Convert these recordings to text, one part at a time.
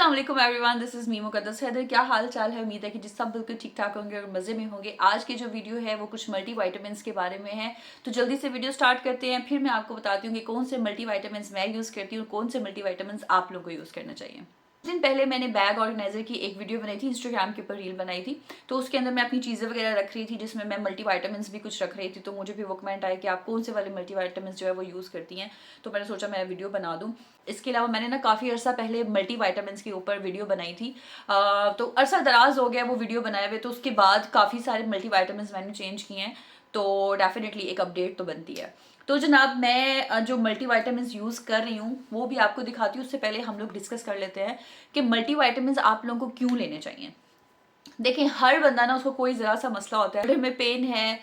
अस्सलाम वालेकुम everyone, this is me Muqaddas Haider. क्या हाल चाल है? उम्मीद है कि जिस सब बिल्कुल ठीक ठाक होंगे और मज़े में होंगे। आज की जो वीडियो है वो कुछ मल्टीविटामिन्स के बारे में है, तो जल्दी से वीडियो स्टार्ट करते हैं। फिर मैं आपको बताती हूँ कि कौन से मल्टीविटामिन्स मैं यूज़ करती हूँ और कौन से मल्टीविटामिन्स आप लोगों को यूज़ करना चाहिए। कुछ दिन पहले मैंने बैग ऑर्गेनाइजर की एक वीडियो बनाई थी, इंस्टाग्राम के ऊपर रील बनाई थी, तो उसके अंदर मैं अपनी चीज़ें वगैरह रख रही थी जिसमें मैं मल्टीविटामिन्स भी कुछ रख रही थी। तो मुझे भी वो कमेंट आया कि आप कौन से वाले मल्टीविटामिन्स जो है वो यूज़ करती हैं, तो मैंने सोचा मैं वीडियो बना दूँ। इसके अलावा मैंने ना काफ़ी अर्सा पहले मल्टीविटामिन्स के ऊपर वीडियो बनाई थी, तो अरसा दराज हो गया वो वीडियो बनाए हुए, तो उसके बाद काफ़ी सारे मल्टीविटामिन्स मैंने चेंज किए हैं, तो डेफिनेटली एक अपडेट तो बनती है। तो जनाब मैं जो मल्टीविटामिन्स यूज़ कर रही हूँ वो भी आपको दिखाती हूँ। उससे पहले हम लोग डिस्कस कर लेते हैं कि मल्टीविटामिन्स आप लोगों को क्यों लेने चाहिए। देखिए, हर बंदा ना उसको कोई ज़रा सा मसला होता है, शरीर में पेन है,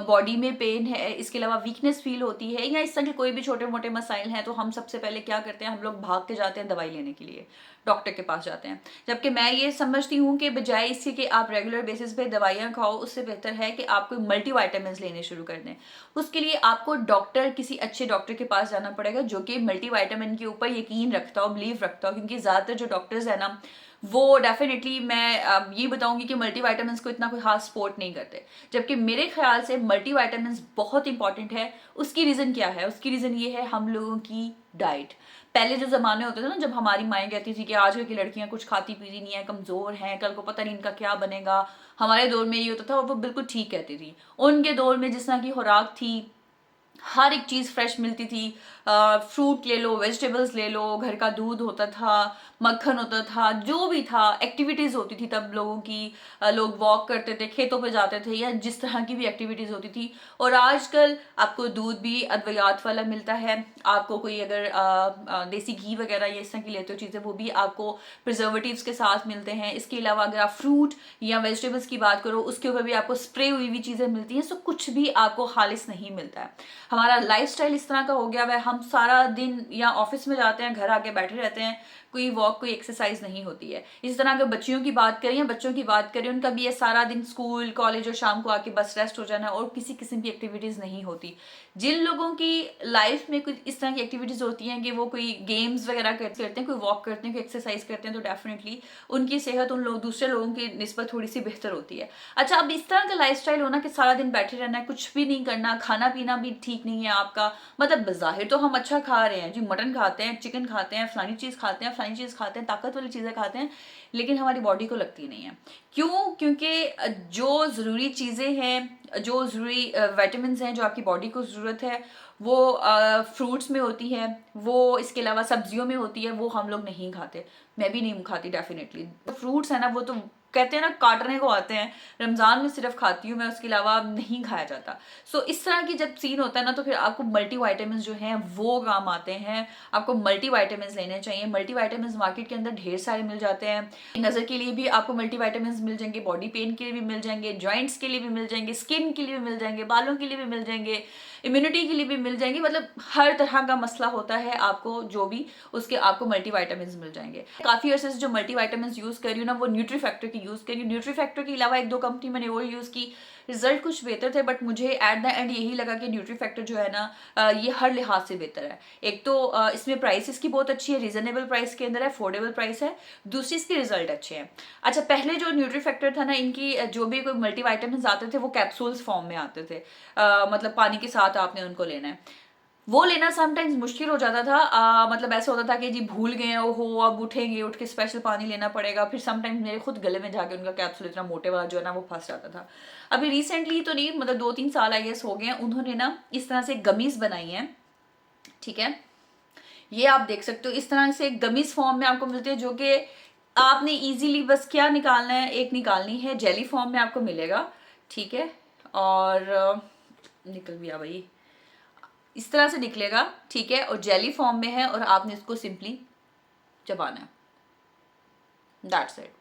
बॉडी में पेन है, इसके अलावा वीकनेस फील होती है या इस तरह के कोई भी छोटे मोटे मसाइल हैं, तो हम सबसे पहले क्या करते हैं, हम लोग भाग के जाते हैं दवाई लेने के लिए, डॉक्टर के पास जाते हैं। जबकि मैं ये समझती हूँ कि बजाय इसके कि आप रेगुलर बेसिस पे दवाइयाँ खाओ, उससे बेहतर है कि आप कोई मल्टीविटामिन्स लेने शुरू कर दें। उसके लिए आपको किसी अच्छे डॉक्टर के पास जाना पड़ेगा जो कि मल्टीविटामिन के ऊपर यकीन रखता हो, बिलीव रखता हो, क्योंकि ज़्यादातर जो डॉक्टर्स हैं ना वो डेफिनेटली मैं अब ये बताऊंगी कि मल्टीविटामिन्स को इतना कोई खास सपोर्ट नहीं करते, जबकि मेरे ख्याल से मल्टीविटामिन्स बहुत इंपॉर्टेंट है। उसकी रीज़न क्या है? उसकी रीज़न ये है हम लोगों की डाइट। पहले जो ज़माने होते थे ना, जब हमारी माएँ कहती थी कि आजकल की लड़कियां कुछ खाती पीती नहीं है, कमज़ोर हैं, कल को पता नहीं इनका क्या बनेगा, हमारे दौर में ये होता था और वो बिल्कुल ठीक कहती थी। उनके दौर में जिस तरह की खुराक थी, हर एक चीज़ फ्रेश मिलती थी। फ्रूट ले लो, वेजिटेबल्स ले लो, घर का दूध होता था, मक्खन होता था, जो भी था, एक्टिविटीज़ होती थी तब लोगों की, लोग वॉक करते थे, खेतों पे जाते थे, या जिस तरह की भी एक्टिविटीज़ होती थी। और आजकल आपको दूध भी अद्वियात वाला मिलता है। आपको कोई अगर देसी घी वगैरह ये इस तरह की लेते हो चीज़ें, वो भी आपको प्रिजर्वेटिव्स के साथ मिलते हैं। इसके अलावा अगर आप फ्रूट या वेजिटेबल्स की बात करो, उसके ऊपर भी आपको स्प्रे हुई हुई चीज़ें मिलती हैं। सो कुछ भी आपको खालिस नहीं मिलता है। हमारा लाइफस्टाइल इस तरह का हो गया है, हम सारा दिन या ऑफिस में जाते हैं, घर आके बैठे रहते हैं, कोई वॉक कोई एक्सरसाइज नहीं होती है। इस तरह अगर बच्चियों की बात करें या बच्चों की बात करें, उनका भी ये सारा दिन स्कूल कॉलेज और शाम को आके बस रेस्ट हो जाना और किसी किस्म की एक्टिविटीज़ नहीं होती। जिन लोगों की लाइफ में कुछ इस तरह की एक्टिविटीज़ होती हैं कि वो कोई गेम्स वगैरह करते हैं, कोई वॉक करते हैं, कोई एक्सरसाइज करते हैं, तो डेफिनेटली उनकी सेहत उन लोग दूसरे लोगों की निस्बत थोड़ी सी बेहतर होती है। अच्छा, अब इस तरह का लाइफस्टाइल होना कि सारा दिन बैठे रहना है, कुछ भी नहीं करना, खाना पीना भी ठीक नहीं है आपका, मतलब बज़ाहिर तो हम अच्छा खा रहे हैं जी, मटन खाते हैं, चिकन खाते हैं, फलानी चीज़ खाते हैं, फलानी चीज़ खाते हैं, ताकत वाली चीज़ें खाते हैं, लेकिन हमारी बॉडी को लगती नहीं है। क्यों? क्योंकि जो ज़रूरी चीज़ें हैं, जो ज़रूरी विटामिन हैं जो आपकी बॉडी को ज़रूरत है, वो फ्रूट्स में होती है, वो इसके अलावा सब्जियों में होती है, वो हम लोग नहीं खाते। मैं भी नहीं खाती डेफिनेटली। फ्रूट्स है ना, वो तो कहते हैं ना काटने को आते हैं, रमज़ान में सिर्फ खाती हूँ मैं, उसके अलावा नहीं खाया जाता। सो इस तरह की जब सीन होता है ना, तो फिर आपको मल्टीविटामिन्स जो हैं वो काम आते हैं। आपको मल्टीविटामिन्स लेने चाहिए। मल्टीविटामिन्स मार्केट के अंदर ढेर सारे मिल जाते हैं। नज़र के लिए भी आपको मल्टीविटामिन्स मिल जाएंगे, बॉडी पेन के लिए भी मिल जाएंगे, जॉइंट्स के लिए भी मिल जाएंगे, स्किन के लिए भी मिल जाएंगे, बालों के लिए भी मिल जाएंगे, इम्यूनिटी के लिए भी मिल जाएंगे। मतलब हर तरह का मसला होता है आपको जो भी, उसके आपको मल्टीविटामिन्स मिल जाएंगे। काफ़ी अर्से से जो मल्टीविटामिन्स यूज़ कर रही हूँ ना, वो न्यूट्री फैक्टर की यूज़ करी। न्यूट्री फैक्टर के अलावा एक दो कंपनी मैंने और यूज़ की, रिजल्ट कुछ बेहतर थे, बट मुझे एट द एंड यही लगा कि न्यूट्री फैक्टर जो है ना, ये हर लिहाज से बेहतर है। एक तो इसमें प्राइस इसकी बहुत अच्छी है, रीजनेबल प्राइस के अंदर है, अफोर्डेबल प्राइस है। दूसरी इसके रिजल्ट अच्छे हैं। अच्छा, पहले जो न्यूट्री फैक्टर था ना, इनकी जो भी कोई मल्टीविटामिन्स आते थे वो कैप्सूल्स फॉर्म में आते थे, मतलब पानी के साथ आपने उनको लेना है। वो लेना समटाइम्स मुश्किल हो जाता था। मतलब ऐसा होता था कि जी भूल गए हो, अब उठेंगे, उठ के स्पेशल पानी लेना पड़ेगा। फिर समटाइम्स मेरे खुद गले में जाके उनका कैप्सूल इतना मोटे वाला जो है ना वो फंस जाता था। अभी रिसेंटली तो नहीं, मतलब 2-3 साल आई गेस हो गए हैं, उन्होंने ना इस तरह से गमीज बनाई हैं। ठीक है, ये आप देख सकते हो, इस तरह से गमीज फॉर्म में आपको मिलते हैं, जो कि आपने इजीली बस क्या निकालना है, एक निकालनी है, जेली फॉर्म में आपको मिलेगा। ठीक है, और निकल भी आ भाई, इस तरह से निकलेगा। ठीक है, और जेली फॉर्म में है और आपने इसको सिंपली चबाना है, दैट्स इट।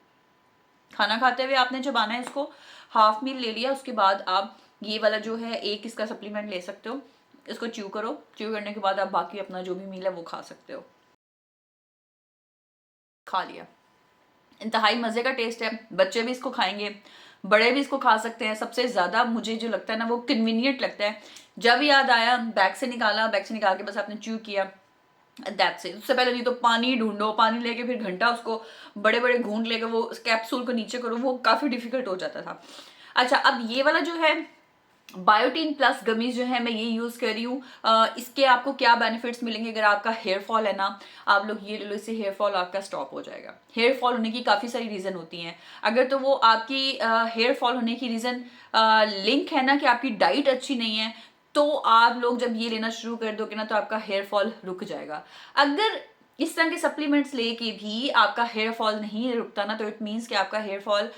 खाना खाते हुए आपने चबाना है इसको। हाफ मील ले लिया, उसके बाद आप ये वाला जो है एक इसका सप्लीमेंट ले सकते हो। इसको च्यू करो, च्यू करने के बाद आप बाकी अपना जो भी मील है वो खा सकते हो। खा लिया, इंतहाई मज़े का टेस्ट है, बच्चे भी इसको खाएंगे, बड़े भी इसको खा सकते हैं। सबसे ज़्यादा मुझे जो लगता है ना वो कन्वीनियंट लगता है, जब याद आया बैग से निकाला, बैग से निकाल के बस आपने च्यू किया, दैट्स इट। उससे पहले नहीं तो पानी ढूंढो, पानी लेके फिर घंटा उसको बड़े बड़े घूंट लेके वो कैप्सूल को नीचे करो, वो काफ़ी डिफिकल्ट हो जाता था। अच्छा, अब ये वाला जो है बायोटीन प्लस गमीज जो है मैं ये यूज़ कर रही हूँ। इसके आपको क्या बेनिफिट्स मिलेंगे, अगर आपका हेयर फॉल है ना, आप लोग ये ले लो, इससे हेयर फॉल आपका स्टॉप हो जाएगा। हेयर फॉल होने की काफ़ी सारी रीज़न होती हैं, अगर तो वो आपकी हेयर फॉल होने की रीज़न लिंक है ना कि आपकी डाइट अच्छी नहीं है, तो आप लोग जब ये लेना शुरू कर दोगे ना तो आपका हेयर फॉल रुक जाएगा। अगर इस तरह के सप्लीमेंट्स लेके भी आपका हेयर फॉल नहीं रुकता ना, तो इट मीन्स कि आपका हेयर फॉल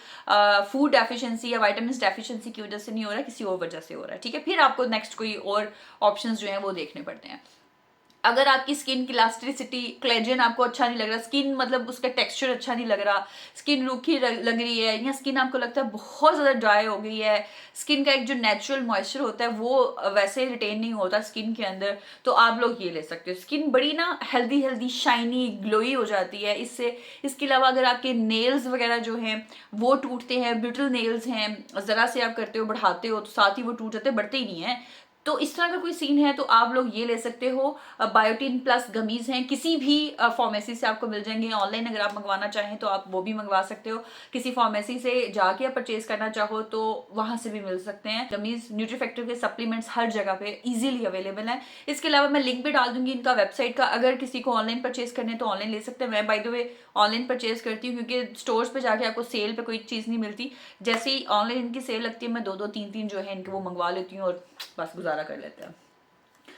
फूड डेफिशिएंसी या विटामिन डेफिशिएंसी की वजह से नहीं हो रहा है, किसी और वजह से हो रहा है। ठीक है, फिर आपको नेक्स्ट कोई और ऑप्शंस जो हैं वो देखने पड़ते हैं। अगर आपकी स्किन की इलास्टिसिटी, कोलेजन आपको अच्छा नहीं लग रहा, स्किन मतलब उसका टेक्सचर अच्छा नहीं लग रहा, स्किन रूखी लग रही है, या स्किन आपको लगता है बहुत ज़्यादा ड्राई हो गई है, स्किन का एक जो नेचुरल मॉइस्चर होता है वो वैसे रिटेन नहीं होता स्किन के अंदर, तो आप लोग ये ले सकते हो। स्किन बड़ी ना हेल्दी हेल्दी, शाइनी, ग्लोई हो जाती है इससे। इसके अलावा अगर आपके नेल्स वगैरह जो हैं वो टूटते हैं, ब्रिटल नेल्स हैं, ज़रा से आप करते हो बढ़ाते हो तो साथ ही वो टूट जाते हैं, बढ़ते ही नहीं है, तो इस तरह का कोई सीन है तो आप लोग ये ले सकते हो। बायोटीन प्लस गमीज हैं, किसी भी फार्मेसी से आपको मिल जाएंगे। ऑनलाइन अगर आप मंगवाना चाहें तो आप वो भी मंगवा सकते हो, किसी फार्मेसी से जाके आप परचेज करना चाहो तो वहां से भी मिल सकते हैं। गमीज, न्यूट्रीफैक्टर के सप्लीमेंट्स हर जगह पे इजीली अवेलेबल है। इसके अलावा मैं लिंक भी डाल दूंगी इनका वेबसाइट का, अगर किसी को ऑनलाइन परचेज करने तो ऑनलाइन ले सकते हैं। मैं by the way online purchase करती हूँ क्योंकि स्टोर्स पे जाके आपको सेल पे कोई चीज़ नहीं मिलती। जैसे ही ऑनलाइन इनकी सेल लगती है मैं 2-2 3-3 जो है इनके वो मंगवा लेती हूँ और बस गुजारा कर लेते हैं।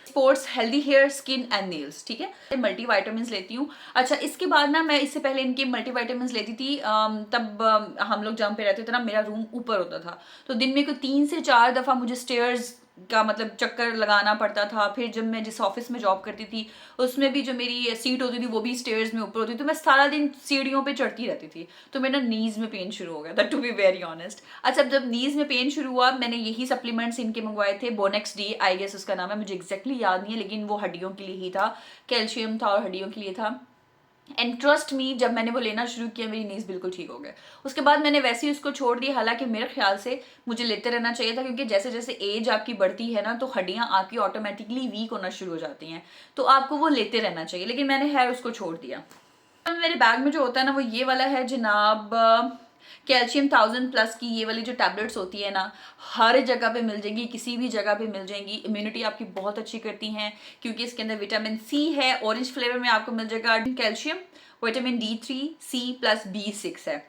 Sports, healthy hair, skin and nails, ठीक है। मल्टी वाइटामिन लेती हूँ। अच्छा, इसके बाद ना मैं इससे पहले इनकी मल्टी वाइटामिन लेती थी, तब हम लोग जहाँ पे रहते थे ना, मेरा रूम ऊपर होता था, तो दिन में कोई 3 से 4 दफ़ा मुझे स्टेयर्स का मतलब चक्कर लगाना पड़ता था। फिर जब मैं जिस ऑफिस में जॉब करती थी उसमें भी जो मेरी सीट होती थी वो भी स्टेयर्स में ऊपर होती थी, तो मैं सारा दिन सीढ़ियों पे चढ़ती रहती थी, तो मेरा नीज में पेन शुरू हो गया था, टू बी वेरी ऑनेस्ट। अच्छा, जब नीज में पेन शुरू हुआ मैंने यही सप्लीमेंट्स इनके मंगवाए थे, बोनेक्स डी आई गेस उसका नाम है, मुझे एग्जैक्टली याद नहीं है, लेकिन वो हड्डियों के लिए ही था, कैल्शियम था और हड्डियों के लिए था। एंड ट्रस्ट मी, जब मैंने वो लेना शुरू किया मेरी नीज बिल्कुल ठीक हो गए। उसके बाद मैंने वैसे ही उसको छोड़ दिया, हालांकि मेरे ख्याल से मुझे लेते रहना चाहिए था, क्योंकि जैसे जैसे एज आपकी बढ़ती है ना तो हड्डियां आपकी ऑटोमेटिकली वीक होना शुरू हो जाती हैं, तो आपको वो लेते रहना चाहिए, लेकिन मैंने है उसको छोड़ दिया। मेरे बैग में जो होता है ना वो ये वाला है जनाब, कैल्शियम 1000+ की ये वाली जो टैबलेट्स होती है ना, हर जगह पे मिल जाएंगी, किसी भी जगह पे मिल जाएंगी। इम्यूनिटी आपकी बहुत अच्छी करती हैं क्योंकि इसके अंदर विटामिन सी है, ऑरेंज फ्लेवर में आपको मिल जाएगा calcium, vitamin D3, C plus B6 है।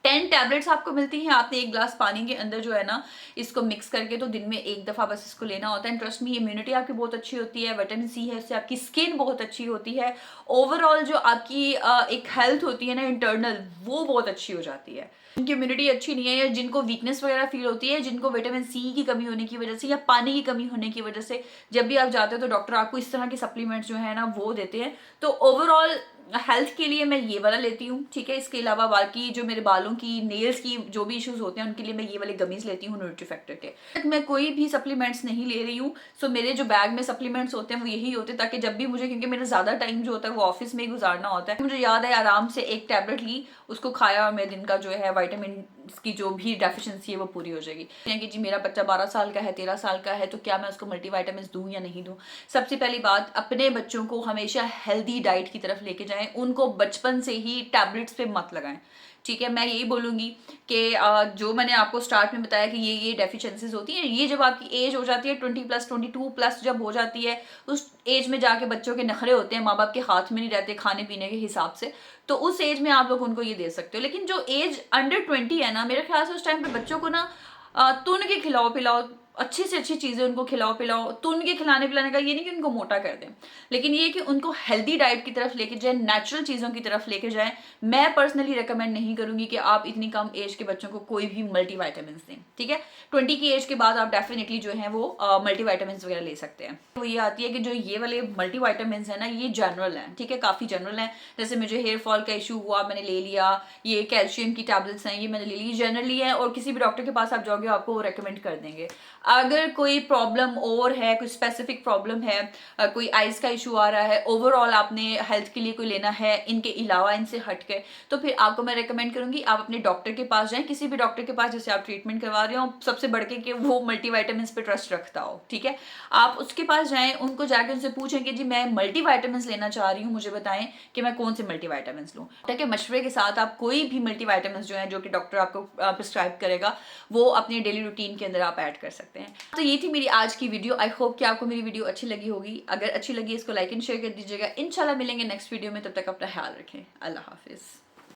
10 टैबलेट्स आपको मिलती हैं। आपने एक ग्लास पानी के अंदर जो है ना इसको मिक्स करके तो दिन में एक दफ़ा बस इसको लेना होता है। ट्रस्ट मी, इम्यूनिटी आपकी बहुत अच्छी होती है, विटामिन सी है, इससे आपकी स्किन बहुत अच्छी होती है, ओवरऑल जो आपकी एक हेल्थ होती है ना इंटरनल, वो बहुत अच्छी हो जाती है। जिनकी इम्यूनिटी अच्छी नहीं है या जिनको वीकनेस वगैरह फील होती है, जिनको विटामिन सी की कमी होने की वजह से या पानी की कमी होने की वजह से जब भी आप जाते हो तो डॉक्टर आपको इस तरह के सप्लीमेंट्स जो है ना वो देते हैं। तो ओवरऑल हेल्थ के लिए मैं ये वाला लेती हूँ, ठीक है। इसके अलावा बाकी जो मेरे बालों की, नेल्स की जो भी इश्यूज होते हैं उनके लिए मैं ये वाले गमीज लेती हूँ न्यूट्रीफैक्टर के। मैं कोई भी सप्लीमेंट्स नहीं ले रही हूँ, सो मेरे जो बैग में सप्लीमेंट्स होते हैं वो यही होते हैं, ताकि जब भी मुझे, क्योंकि मेरा ज़्यादा टाइम जो होता है वो ऑफिस में ही गुजारना होता है, मुझे याद है आराम से एक टैबलेट ली, उसको खाया और मेरे दिन का जो है विटामिन की जो भी डेफिशिएंसी है वो पूरी हो जाएगी। कि जी मेरा बच्चा 12 साल का है, 13 साल का है, तो क्या मैं उसको मल्टीविटामिन दूं या नहीं दूं। सबसे पहली बात, अपने बच्चों को हमेशा हेल्दी डाइट की तरफ लेके जाएं, उनको बचपन से ही टैबलेट्स पे मत लगाएं, ठीक है। मैं यही बोलूँगी कि जो मैंने आपको स्टार्ट में बताया कि ये डेफिशिएंसीज होती हैं, ये जब आपकी एज हो जाती है 20+, 22+ जब हो जाती है, उस एज में जाके बच्चों के नखरे होते हैं, माँ बाप के हाथ में नहीं रहते खाने पीने के हिसाब से, तो उस एज में आप लोग उनको ये दे सकते हो। लेकिन जो एज अंडर 20 है ना, मेरे ख्याल से उस टाइम पे बच्चों को ना तुन के खिलाओ पिलाओ, अच्छी से अच्छी चीज़ें उनको खिलाओ पिलाओ। तुन के खिलाने पिलाने का ये नहीं कि उनको मोटा कर दें, लेकिन ये कि उनको हेल्दी डाइट की तरफ लेके जाए, नेचुरल चीज़ों की तरफ लेके जाए। मैं पर्सनली रिकमेंड नहीं करूंगी कि आप इतनी कम एज के बच्चों को कोई भी मल्टीविटामिन दें, ठीक है। 20 की एज के बाद आप डेफिनेटली जो है वो मल्टीविटामिन वगैरह ले सकते हैं। तो ये आती है कि जो ये वाले मल्टीविटामिन है ना ये जनरल है, ठीक है, काफ़ी जनरल है। जैसे मुझे हेयर फॉल का इशू हुआ मैंने ले लिया, ये कैल्शियम की टैबलेट्स हैं ये मैंने ले ली, जनरली है, और किसी भी डॉक्टर के पास आप जाओगे आपको वो रेकमेंड कर देंगे। अगर कोई प्रॉब्लम और है, कोई स्पेसिफिक प्रॉब्लम है, कोई आइज़ का इशू आ रहा है, ओवरऑल आपने हेल्थ के लिए कोई लेना है इनके अलावा, इनसे हट के, तो फिर आपको मैं रेकमेंड करूंगी आप अपने डॉक्टर के पास जाएं, किसी भी डॉक्टर के पास जिससे आप ट्रीटमेंट करवा रहे हो, सबसे बढ़ के कि वो मल्टीविटामिन्स पे ट्रस्ट रखता हो, ठीक है। आप उसके पास जाएं, उनको जाके उनसे पूछें कि जी मैं मल्टीविटामिन्स लेना चाह रही हूँ, मुझे बताएं कि मैं कौन से मल्टीविटामिन्स लूँ। डॉक्टर के मशवरे के साथ आप कोई भी मल्टीविटामिन्स जो है, जो कि डॉक्टर आपको प्रिस्क्राइब करेगा, वो अपनी डेली रूटीन के अंदर आप ऐड कर सकते हैं। तो ये थी मेरी आज की वीडियो। आई होप कि आपको मेरी वीडियो अच्छी लगी होगी। अगर अच्छी लगी इसको लाइक एंड शेयर कर दीजिएगा। इंशाल्लाह मिलेंगे नेक्स्ट वीडियो में, तब तक अपना ख्याल रखें। अल्लाह हाफिज़।